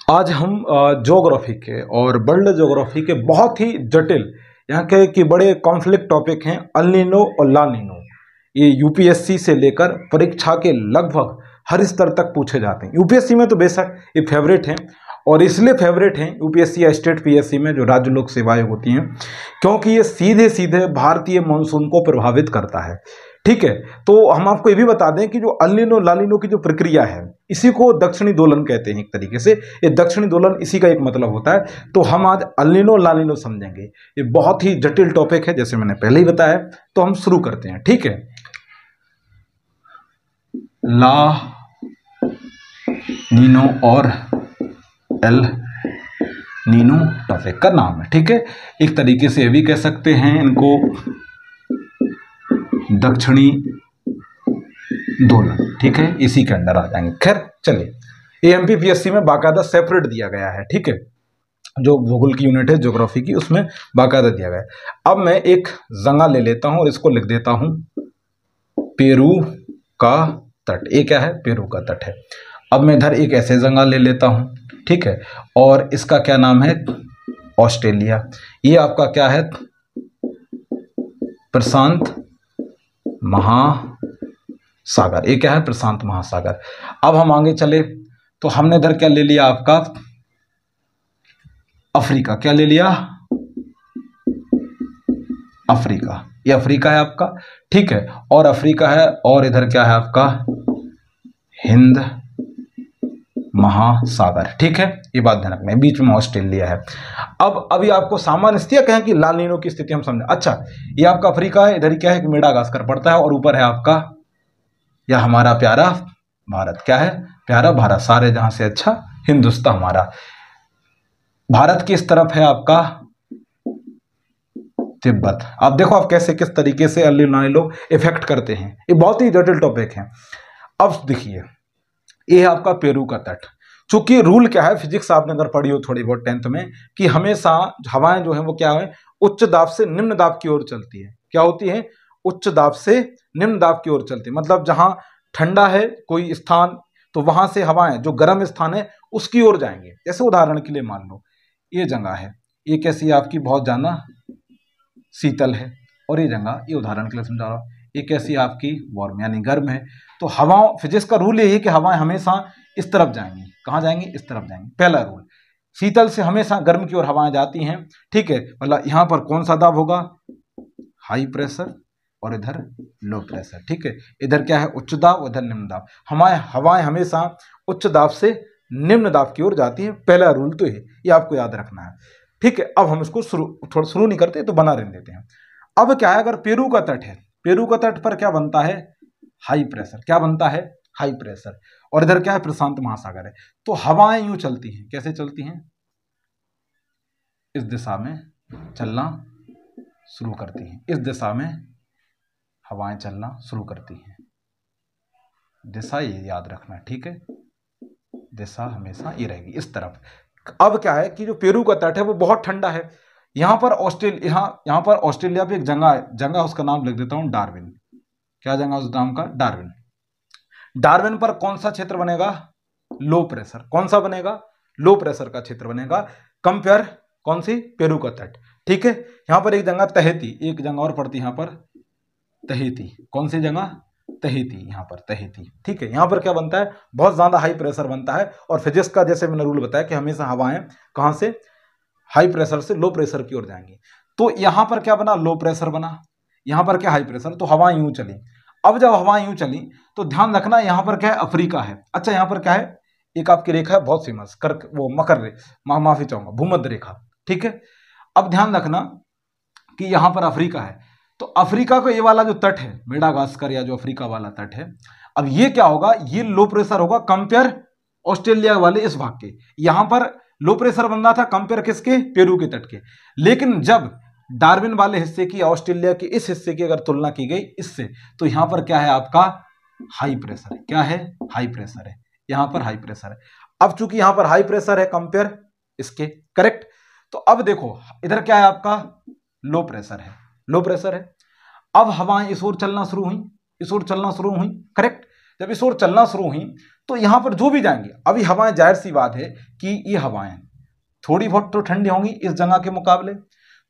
आज हम ज्योग्राफी के और वर्ल्ड ज्योग्राफी के बहुत ही जटिल यहाँ के कि बड़े कॉन्फ्लिक्ट टॉपिक हैं अल नीनो और ला नीनो। ये यूपीएससी से लेकर परीक्षा के लगभग हर स्तर तक पूछे जाते हैं। यूपीएससी में तो बेशक ये फेवरेट हैं, और इसलिए फेवरेट हैं यूपीएससी या स्टेट पीएससी में जो राज्य लोक सेवाएं होती हैं, क्योंकि ये सीधे सीधे भारतीय मानसून को प्रभावित करता है। ठीक है, तो हम आपको ये भी बता दें कि जो अल नीनो ला नीनो की जो प्रक्रिया है, इसी को दक्षिणी दोलन कहते हैं। एक तरीके से ये दक्षिणी दोलन इसी का एक मतलब होता है। तो हम आज अल नीनो ला नीनो समझेंगे। ये बहुत ही जटिल टॉपिक है, जैसे मैंने पहले ही बताया। तो हम शुरू करते हैं। ठीक है, ला नीनो और एल नीनो टॉपिक का नाम है। ठीक है, एक तरीके से ये भी कह सकते हैं इनको दक्षिणी दोलन। ठीक है, इसी के अंदर आ जाएंगे। खैर चलिए, ये एमपीपीएससी में बाकायदा सेपरेट दिया गया है। ठीक है, जो भूगोल की यूनिट है ज्योग्राफी की, उसमें बाकायदा दिया गया है। अब मैं एक जगह ले लेता हूं और इसको लिख देता हूं पेरू का तट। ये क्या है? पेरू का तट है। अब मैं इधर एक ऐसे जगह ले लेता हूं, ठीक है, और इसका क्या नाम है? ऑस्ट्रेलिया। ये आपका क्या है? प्रशांत महासागर। ये क्या है? प्रशांत महासागर। अब हम आगे चले तो हमने इधर क्या ले लिया? आपका अफ्रीका। क्या ले लिया? अफ्रीका। ये अफ्रीका है आपका। ठीक है, और अफ्रीका है, और इधर क्या है आपका? हिंद महासागर। ठीक है, ये बात ध्यान रखना है। बीच में ऑस्ट्रेलिया है। अब अभी आपको सामान्य स्थितियां कहें कि ला नीनो की स्थिति हम समझे। अच्छा, ये आपका अफ्रीका है, इधर क्या है कि मेडागास्कर पड़ता है, और ऊपर है आपका या हमारा प्यारा भारत। क्या है? प्यारा भारत। सारे जहां से अच्छा हिंदुस्तान हमारा। भारत की इस तरफ है आपका तिब्बत। अब देखो आप कैसे किस तरीके से अल नीनो इफेक्ट करते हैं। ये बहुत ही जटिल टॉपिक है। अब देखिए, ये है आपका पेरू का तट। चूंकि रूल क्या है, फिजिक्स आपने अगर पढ़ी हो थोड़ी बहुत 10th में, कि हमेशा हवाएं जो है वो क्या है? उच्च दाब से निम्न दाब की ओर चलती है। क्या होती है? उच्च दाब से निम्न दाब की ओर चलती है। मतलब जहां ठंडा है कोई स्थान, तो वहां से हवाएं जो गर्म स्थान है उसकी ओर जाएंगे। जैसे उदाहरण के लिए मान लो ये जगह है, ये कैसी है आपकी? बहुत ज्यादा शीतल है। और ये जगह, ये उदाहरण के लिए समझा रहा हूं, ये कैसी आपकी? वार्म यानी गर्म है। तो हवाओं, फिजिक्स का रूल यही है कि हवाएं हमेशा इस तरफ जाएंगी। कहां जाएंगी? इस तरफ जाएंगी। पहला रूल। शीतल से हमेशा गर्म की ओर हवाएं जाती हैं। ठीक है, मतलब यहां पर कौन सा दाब होगा? हाई प्रेशर, और इधर लो प्रेशर। ठीक है, इधर क्या है? उच्च दाब, उधर निम्न दाब। हवाएं हमेशा उच्च दाब से निम्न दाब की ओर जाती है। पहला रूल तो ये आपको याद रखना है। ठीक है, अब हम इसको थोड़ा शुरू नहीं करते, तो बना रहने देते हैं। अब क्या है, अगर पेरू का तट है, पेरू का तट पर क्या बनता है? High pressure. क्या बनता है? High pressure. और इधर क्या है? प्रशांत महासागर है। तो हवाएं यूं चलती हैं। कैसे चलती हैं? इस दिशा में चलना शुरू करती हैं। इस दिशा में हवाएं चलना शुरू करती हैं। दिशा ये याद रखना। ठीक है, दिशा हमेशा ये रहेगी, इस तरफ। अब क्या है कि जो पेरू का तट है वो बहुत ठंडा है। यहां पर ऑस्ट्रेलिया पे एक जगह उसका नाम लिख देता हूं डार्विन। क्या जगह उस नाम का? डार्विन। डार्विन पर कौन सा क्षेत्र बनेगा? Low pressure. कौन सा बनेगा? लो प्रेशर का क्षेत्र बनेगा। कंपेयर कौन सी? पेरू का तट। ठीक है, यहां पर एक जगह तहेती, एक जगह और पड़ती यहां पर तहेती। कौन सी जगह? तहेती। यहां पर तहेती। ठीक है, यहां पर क्या बनता है? बहुत ज्यादा हाई प्रेशर बनता है। और फिजिक्स का जैसे मैंने रूल बताया कि हमेशा हवाएं कहां से? हाई प्रेशर से लो प्रेशर की ओर जाएंगी। तो यहां पर क्या बना? लो प्रेशर बना। यहां पर क्या? High pressure. तो हवाएं यूं चली। अब जब हवाएं यूं चली तो ध्यान रखना, यहां पर क्या है? अफ्रीका है। अच्छा, यहां पर क्या है? एक आपकी रेखा है बहुत फेमस, कर्क, वो मकर रेखा, माफी चाहूंगा, भूमध्य रेखा। ठीक है, अब ध्यान रखना कि यहां पर अफ्रीका है। तो अफ्रीका का ये वाला जो तट है, मेडागास्कर या जो अफ्रीका वाला तट है, अब ये क्या होगा? ये लो प्रेशर होगा कंपेयर ऑस्ट्रेलिया वाले इस भाग के। यहां पर लो प्रेशर बन रहा था कंपेयर किसके? पेरू के तट के। लेकिन जब डार्विन वाले हिस्से की, ऑस्ट्रेलिया के इस हिस्से की अगर तुलना की गई इससे, तो यहां पर क्या है आपका? High pressure. क्या है? हाई प्रेशर है। यहां पर हाई प्रेशर है। अब चूंकि यहां पर हाई प्रेशर है कंपेयर इसके, करेक्ट। तो अब देखो इधर क्या है आपका? लो प्रेशर है। लो प्रेशर है। अब हवाएं इस ओर चलना शुरू हुई, इस ओर चलना शुरू हुई, करेक्ट। जब इस ओर चलना शुरू हुई तो यहां पर जो भी जाएंगे, अभी हवाएं जाहिर सी बात है कि ये हवाएं थोड़ी बहुत तो ठंडी होंगी इस जगह के मुकाबले,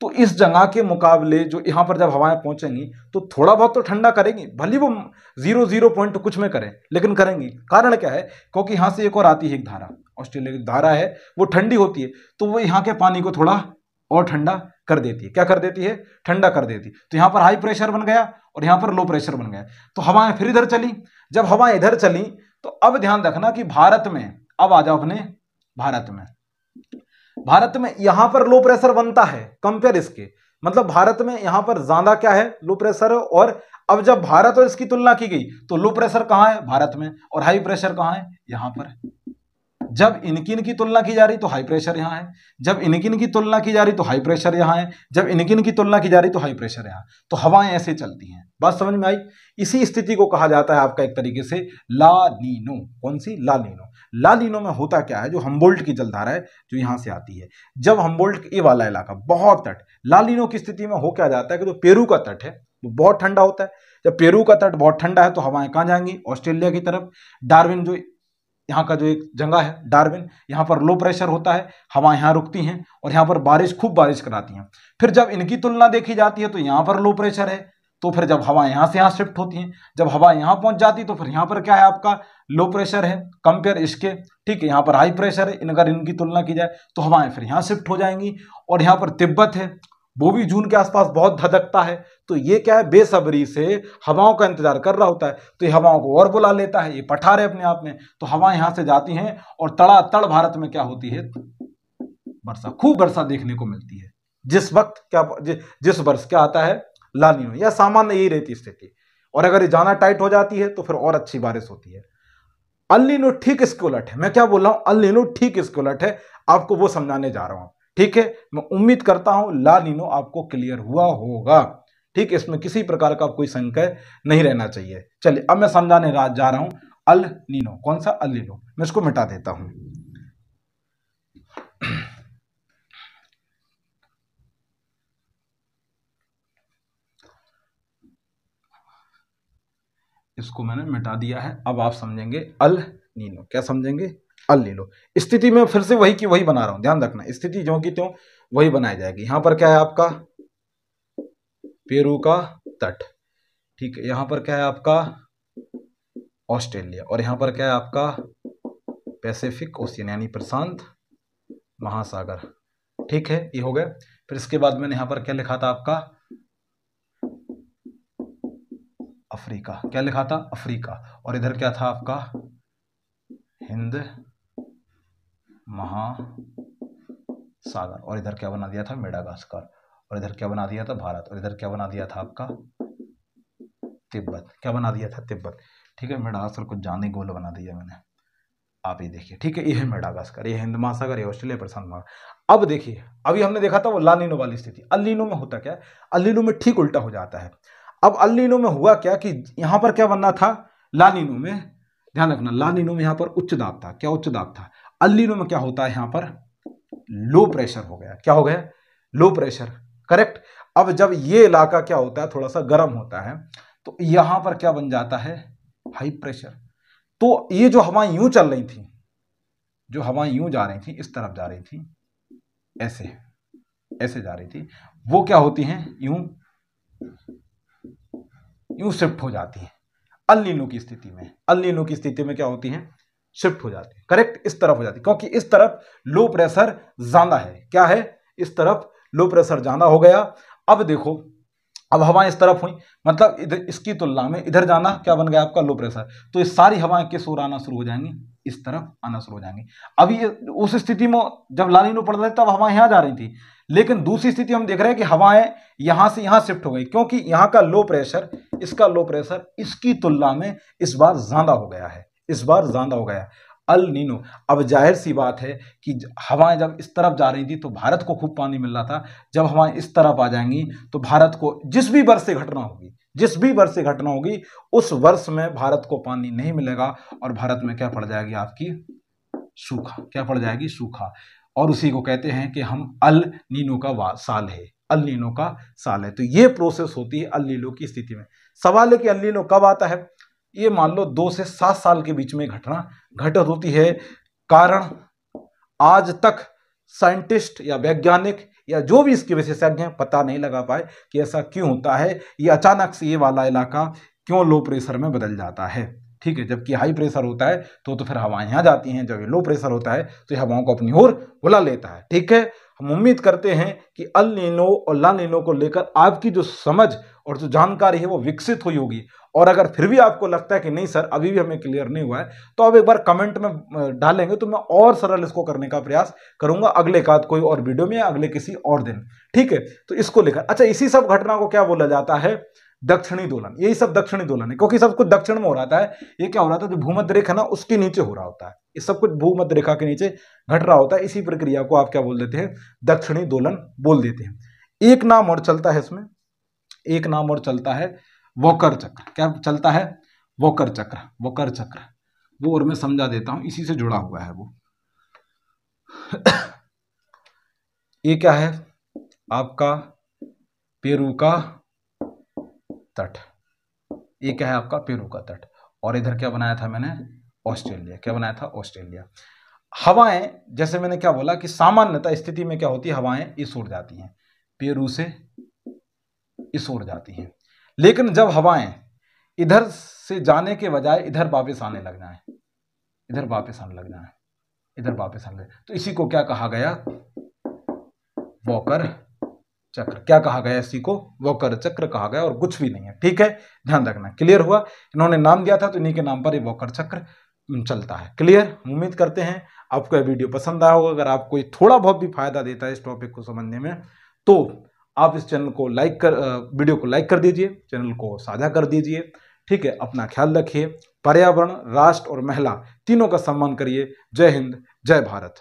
तो इस जगह के मुकाबले जो यहां पर जब हवाएं पहुंचेंगी तो थोड़ा बहुत तो ठंडा करेंगी, भले वो 0 पॉइंट कुछ में करें लेकिन करेंगी। कारण क्या है, क्योंकि यहां से एक और आती है एक धारा, ऑस्ट्रेलिया की धारा है, वो ठंडी होती है, तो वो यहाँ के पानी को थोड़ा और ठंडा कर देती है। क्या कर देती है? ठंडा कर देती है। तो यहाँ पर हाई प्रेशर बन गया और यहाँ पर लो प्रेशर बन गया, तो हवाएं फिर इधर चली। जब हवाएं इधर चली तो अब ध्यान रखना कि भारत में, अब आ जाओ अपने भारत में यहां पर लो प्रेशर बनता है कंपेयर इसके, मतलब भारत में यहां पर ज्यादा क्या है, लो प्रेशर है। और अब जब भारत और इसकी तुलना की गई तो लो प्रेशर कहां है? भारत में। और हाई प्रेशर कहां है? यहां पर। जब इनकी तुलना की जा रही तो हाई प्रेशर यहां है, जब इनकी तुलना की जा रही तो हाई प्रेशर यहां है, जब इनकी तुलना की जा रही तो हाई प्रेशर यहां। तो हवाएं ऐसे चलती हैं। बात समझ में आई? इसी स्थिति को कहा जाता है आपका एक तरीके से ला नीनो। कौन सी? ला नीनो। ला नीनो में होता क्या है, जो हम्बोल्ट की जलधारा है जो यहां से आती है, जब हम्बोल्ट ये वाला इलाका बहुत तट, ला नीनो की स्थिति में हो क्या जाता है कि जो पेरू का तट है वो बहुत ठंडा होता है। जब पेरू का तट बहुत ठंडा है तो हवाएं कहां जाएंगी? ऑस्ट्रेलिया की तरफ। डार्विन जो यहाँ का जो एक जगह है डार्विन, यहाँ पर लो प्रेशर होता है, हवाएं यहाँ रुकती हैं और यहाँ पर खूब बारिश कराती हैं। फिर जब इनकी तुलना देखी जाती है तो यहाँ पर लो प्रेशर है, तो फिर जब हवाएं यहाँ से यहाँ शिफ्ट होती हैं, जब हवा यहाँ पहुंच जाती तो फिर यहाँ पर क्या है आपका? लो प्रेशर है कंपेयर इसके, ठीक है। यहाँ पर हाई प्रेशर है, अगर इनकी तुलना की जाए तो हवाएं फिर यहाँ शिफ्ट हो जाएंगी। और यहाँ पर तिब्बत है, वो भी जून के आसपास बहुत धधकता है, तो ये क्या है, बेसब्री से हवाओं का इंतजार कर रहा होता है, तो ये हवाओं को और बुला लेता है। ये पठार है अपने आप में, तो हवाएं यहां से जाती हैं और तड़ातड़ भारत में क्या होती है? वर्षा, खूब वर्षा देखने को मिलती है। जिस वक्त क्या, जिस वर्ष क्या आता है? ला नीनो, या सामान्य यही रहती स्थिति। और अगर ये जाना टाइट हो जाती है तो फिर और अच्छी बारिश होती है। अल नीनो ठीक इसके उलट है। मैं क्या बोल रहा हूं? अल नीनो ठीक इसके उलट है, आपको वो समझाने जा रहा हूं, ठीक है। मैं उम्मीद करता हूं ला नीनो आपको क्लियर हुआ होगा, ठीक है। इसमें किसी प्रकार का कोई संशय नहीं रहना चाहिए। चलिए अब मैं समझाने जा रहा हूं अल नीनो। कौन सा? El Nino. मैं इसको मिटा देता हूं। इसको मैंने मिटा दिया है। अब आप समझेंगे अल नीनो। क्या समझेंगे? El Nino. स्थिति में फिर से वही की वही बना रहा हूं, ध्यान रखना, स्थिति जो की त्यों वही बनाई जाएगी। यहां पर क्या है आपका? पेरू का तट, ठीक है। यहां पर क्या है आपका? ऑस्ट्रेलिया। और यहां पर क्या है आपका? पैसिफिक ओशियन, यानी प्रशांत महासागर, ठीक है। ये हो गया। फिर इसके बाद मैंने यहां पर क्या लिखा था आपका? अफ्रीका। क्या लिखा था? अफ्रीका। और इधर क्या था आपका? हिंद महासागर। और इधर क्या बना दिया था? मेडागास्कर। और इधर क्या बना दिया था? भारत। और इधर क्या बना दिया था आपका? तिब्बत। क्या बना दिया था? तिब्बत, ठीक है। मेडागास्कर को जाने गोल बना दिया मैंने, आप ये देखिए, ठीक है। ये है मेडागास्कर, ये हिंद महासागर, ये ऑस्ट्रेलिया, प्रशांत महासागर। अब देखिए, अभी हमने देखा था वो ला नीनो वाली स्थिति। अल नीनो में होता क्या है? अल नीनो में ठीक उल्टा हो जाता है। अब अल नीनो में हुआ क्या कि यहां पर क्या बनना था? ला नीनो में, ध्यान रखना, ला नीनो में यहां पर उच्च दाब था। क्या उच्च दाब था? अल नीनो में क्या होता है? यहां पर लो प्रेशर हो गया। क्या हो गया? Low pressure, correct. अब जब ये इलाका क्या होता है? थोड़ा सा गर्म होता है, तो यहां पर क्या बन जाता है? High pressure. तो ये जो हवाएं यूं चल रही थी, जो हवाएं यूं जा रही थी, इस तरफ जा रही थी, ऐसे ऐसे जा रही थी, वो क्या होती हैं? यूं शिफ्ट हो जाती हैं। अल नीनो की स्थिति में, अल नीनो की स्थिति में क्या होती हैं? शिफ्ट हो जाती है, करेक्ट। इस तरफ हो जाती है, क्योंकि इस तरफ लो प्रेशर ज्यादा है। क्या है? इस तरफ लो प्रेशर ज्यादा हो गया। अब देखो, अब हवाएं इस तरफ हुई, मतलब इधर इसकी तुलना में इधर जाना क्या बन गया आपका? Low pressure. तो ये सारी हवाएं किस ओर आना शुरू हो जाएंगी? इस तरफ आना शुरू हो जाएंगी। अभी उस स्थिति में जब ला नीनो पड़ रहा था तब हवाएं यहां जा रही थी, लेकिन दूसरी स्थिति हम देख रहे हैं कि हवाएं यहां से यहां शिफ्ट हो गई, क्योंकि यहां का लो प्रेशर, इसका लो प्रेशर इसकी तुलना में इस बार ज्यादा हो गया है, इस बार ज्यादा हो गया। El Nino. अब जाहिर सी बात है कि हवाएं जब इस तरफ जा रही थी तो भारत को खूब पानी मिल रहा था। जब हवाएं इस तरफ आ जाएंगी तो भारत को जिस भी वर्ष से घटना होगी, जिस भी वर्ष से घटना होगी, उस वर्ष में भारत को पानी नहीं मिलेगा और भारत में क्या पड़ जाएगी आपकी? सूखा। क्या पड़ जाएगी? सूखा। और उसी को कहते हैं कि हम अल नीनो का साल है, अल नीनो का साल है। तो ये प्रोसेस होती है अल नीनो की स्थिति में। सवाल है कि अल नीनो कब आता है? ये मान लो 2 से 7 साल के बीच में घटना घटित होती है। कारण आज तक साइंटिस्ट या वैज्ञानिक या जो भी इसके विशेषज्ञ हैं पता नहीं लगा पाए कि ऐसा क्यों होता है, ये अचानक से ये वाला इलाका क्यों लो प्रेशर में बदल जाता है। ठीक है, जबकि हाई प्रेशर होता है तो फिर हवाएं यहाँ जाती हैं, जब ये लो प्रेशर होता है तो ये हवाओं को अपनी ओर बुला लेता है। ठीक है, हम उम्मीद करते हैं कि अल नीनो और ला नीनो को लेकर आपकी जो समझ और जो जानकारी है वो विकसित हुई होगी। और अगर फिर भी आपको लगता है कि नहीं सर अभी भी हमें क्लियर नहीं हुआ है, तो आप एक बार कमेंट में डालेंगे तो मैं और सरल इसको करने का प्रयास करूंगा अगले एकाध कोई और वीडियो में या अगले किसी और दिन। ठीक है, तो इसको लेकर अच्छा, इसी सब घटना को क्या बोला जाता है? दक्षिणी दोलन। यही सब दक्षिणी दोलन है, क्योंकि सब कुछ दक्षिण में हो रहा है। ये क्या हो रहा था, जो भूमध्य रेखा ना उसके नीचे हो रहा होता है, ये सब कुछ भूमध्य रेखा के नीचे घट रहा होता है। इसी प्रक्रिया को आप क्या बोल देते हैं? दक्षिणी दोलन बोल देते हैं। एक नाम और चलता है इसमें, एक नाम और चलता है वॉकर चक्र। क्या चलता है? वॉकर चक्र। वॉकर चक्र वो और मैं समझा देता हूं, इसी से जुड़ा हुआ है वो। ये क्या है आपका? पेरू का तट। ये क्या है आपका? पेरू का तट। और इधर क्या बनाया था मैंने? ऑस्ट्रेलिया। क्या बनाया था? ऑस्ट्रेलिया। हवाएं, जैसे मैंने क्या बोला कि सामान्यतः स्थिति में क्या होती है, हवाएं इस ओर जाती हैं, पेरू से इस ओर जाती हैं। लेकिन जब हवाएं इधर से जाने के बजाय इधर वापस आने लग जाए, इधर वापस आने लग जाए, इधर वापस आने लगे, तो इसी को क्या कहा गया? वॉकर चक्र। क्या कहा गया? इसी को वॉकर चक्र कहा गया, और कुछ भी नहीं है। ठीक है, ध्यान रखना। क्लियर हुआ? इन्होंने नाम दिया था तो इन्हीं के नाम पर ये वॉकर चक्र चलता है। क्लियर? उम्मीद करते हैं आपको यह वीडियो पसंद आया होगा। अगर आपको थोड़ा बहुत भी फायदा देता है इस टॉपिक को समझने में, तो आप इस चैनल को लाइक कर, वीडियो को लाइक कर दीजिए, चैनल को साझा कर दीजिए। ठीक है, अपना ख्याल रखिए। पर्यावरण, राष्ट्र और महिला तीनों का सम्मान करिए। जय हिंद, जय भारत।